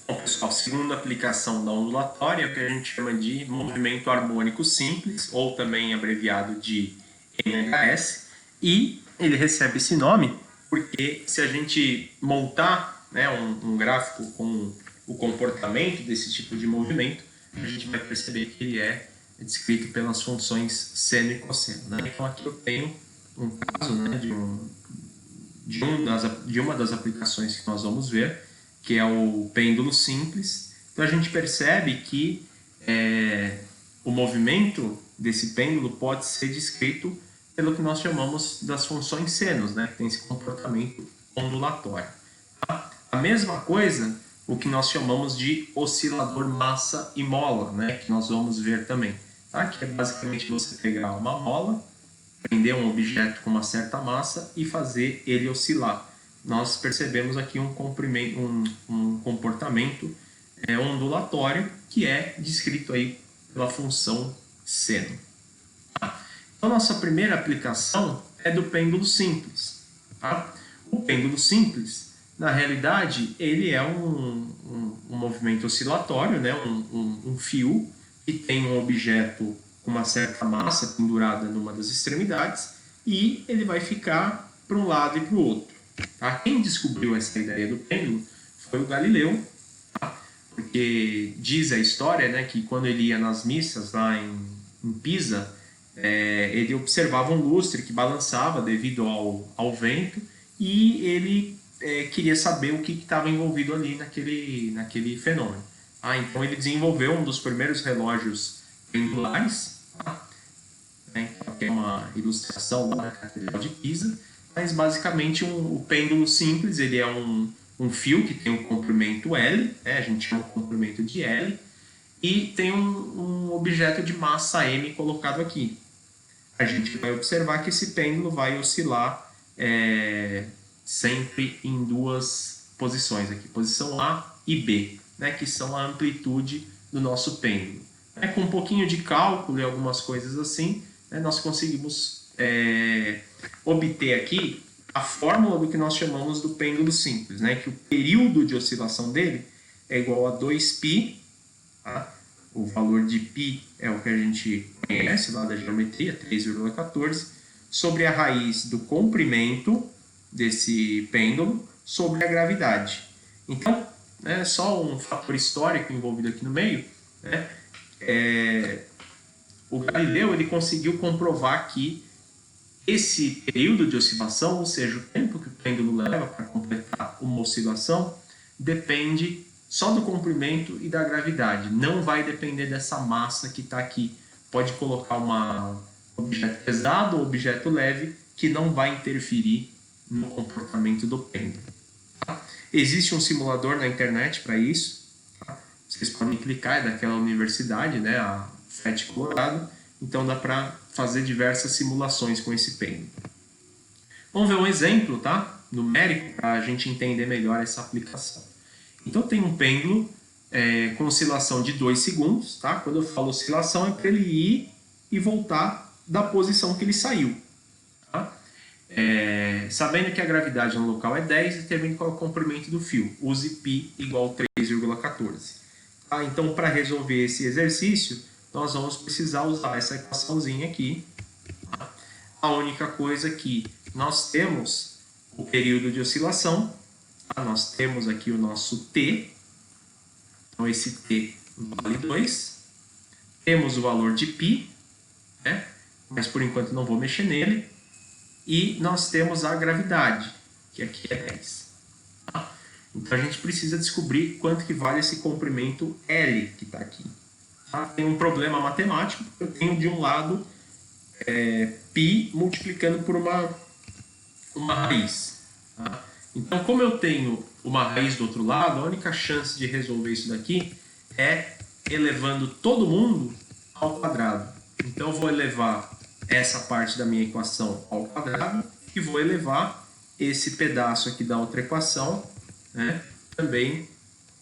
Bom, pessoal, segunda aplicação da ondulatória é o que a gente chama de movimento harmônico simples, ou também abreviado de NHS, e ele recebe esse nome porque se a gente montar, né, um gráfico com o comportamento desse tipo de movimento, a gente vai perceber que ele é descrito pelas funções seno e cosseno. Né? Então aqui eu tenho um caso, né, de uma das aplicações que nós vamos ver, que é o pêndulo simples. Então a gente percebe que o movimento desse pêndulo pode ser descrito pelo que nós chamamos das funções senos, né, que tem esse comportamento ondulatório. Tá? A mesma coisa, o que nós chamamos de oscilador massa e mola, né, que nós vamos ver também. Tá? Que é basicamente você pegar uma mola, prender um objeto com uma certa massa e fazer ele oscilar. Nós percebemos aqui um comportamento ondulatório que é descrito aí pela função seno. Então, nossa primeira aplicação é do pêndulo simples. Tá? O pêndulo simples, na realidade, ele é um movimento oscilatório, né? um fio que tem um objeto com uma certa massa pendurada numa das extremidades e ele vai ficar para um lado e para o outro. Tá? Quem descobriu essa ideia do pêndulo foi o Galileu, tá? Porque diz a história, né, que quando ele ia nas missas lá em Pisa, ele observava um lustre que balançava devido ao vento e ele queria saber o que estava envolvido ali naquele fenômeno. Então ele desenvolveu um dos primeiros relógios pendulares, tá? Que é uma ilustração lá na Catedral de Pisa, mas basicamente o pêndulo simples, ele é um fio que tem um comprimento L, né? A gente chama o comprimento de L, e tem um objeto de massa M colocado aqui. A gente vai observar que esse pêndulo vai oscilar sempre em duas posições aqui, posição A e B, né, que são a amplitude do nosso pêndulo. Com um pouquinho de cálculo e algumas coisas assim, né, nós conseguimos obter aqui a fórmula do que nós chamamos do pêndulo simples, né, que o período de oscilação dele é igual a 2π, tá? O valor de π é o que a gente conhece lá da geometria, 3,14, sobre a raiz do comprimento desse pêndulo sobre a gravidade. Então, só um fator histórico envolvido aqui no meio, né? O Galileu ele conseguiu comprovar que esse período de oscilação, ou seja, o tempo que o pêndulo leva para completar uma oscilação, depende só do comprimento e da gravidade. Não vai depender dessa massa que está aqui. Pode colocar um objeto pesado ou objeto leve que não vai interferir no comportamento do pêndulo. Tá? Existe um simulador na internet para isso. Tá? Vocês podem clicar, é daquela universidade, né, a FET Colorado. Então dá para fazer diversas simulações com esse pêndulo. Vamos ver um exemplo, tá? Numérico, para a gente entender melhor essa aplicação. Então tem um pêndulo com oscilação de 2 segundos, tá? Quando eu falo oscilação é para ele ir e voltar da posição que ele saiu. Tá? Sabendo que a gravidade no local é 10, determine qual é o comprimento do fio. Use π igual a 3,14. Tá? Então, para resolver esse exercício, nós vamos precisar usar essa equaçãozinha aqui. Tá? A única coisa que nós temos o período de oscilação, tá? Nós temos aqui o nosso t, então esse t vale 2. Temos o valor de π, né? Mas por enquanto não vou mexer nele. E nós temos a gravidade, que aqui é 10. Tá? Então a gente precisa descobrir quanto que vale esse comprimento L que está aqui. Tá? Tem um problema matemático, eu tenho de um lado π multiplicando por uma raiz. Tá? Então, como eu tenho uma raiz do outro lado, a única chance de resolver isso daqui é elevando todo mundo ao quadrado. Então, eu vou elevar essa parte da minha equação ao quadrado e vou elevar esse pedaço aqui da outra equação, né, também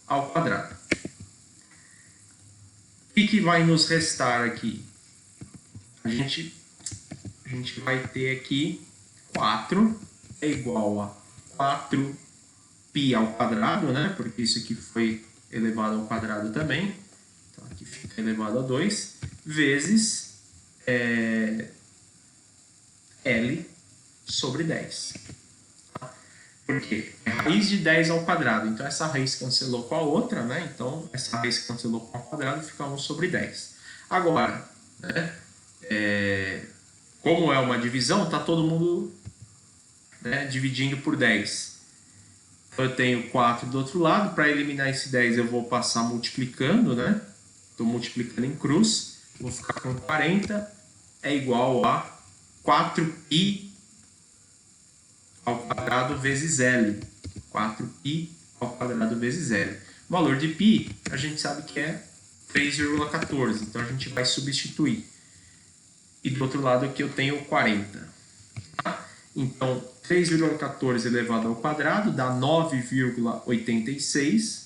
ao quadrado. O que vai nos restar aqui? A gente vai ter aqui 4 é igual a 4π ao quadrado, né? Porque isso aqui foi elevado ao quadrado também. Então, aqui fica elevado a 2, vezes L sobre 10. Por quê? É raiz de 10 ao quadrado. Então, essa raiz cancelou com a outra, né? Então, essa raiz cancelou com o quadrado, fica 1 sobre 10. Agora, né? Como é uma divisão, está todo mundo, né, dividindo por 10. Então, eu tenho 4 do outro lado. Para eliminar esse 10, eu vou passar multiplicando, né? Estou multiplicando em cruz. Vou ficar com 40. É igual a 4i ao quadrado vezes L. 4i ao quadrado vezes L. O valor de π, a gente sabe que é 3,14. Então, a gente vai substituir. E do outro lado aqui eu tenho 40. Tá? Então, 3,14 elevado ao quadrado dá 9,86.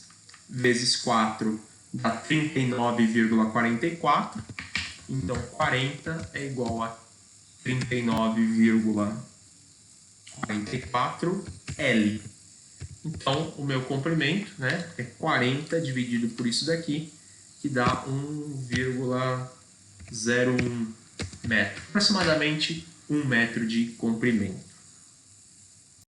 Vezes 4 dá 39,44. Então, 40 é igual a 39,44 L. Então, o meu comprimento, né, é 40 dividido por isso daqui, que dá 1,01 metro. Aproximadamente 1 metro de comprimento.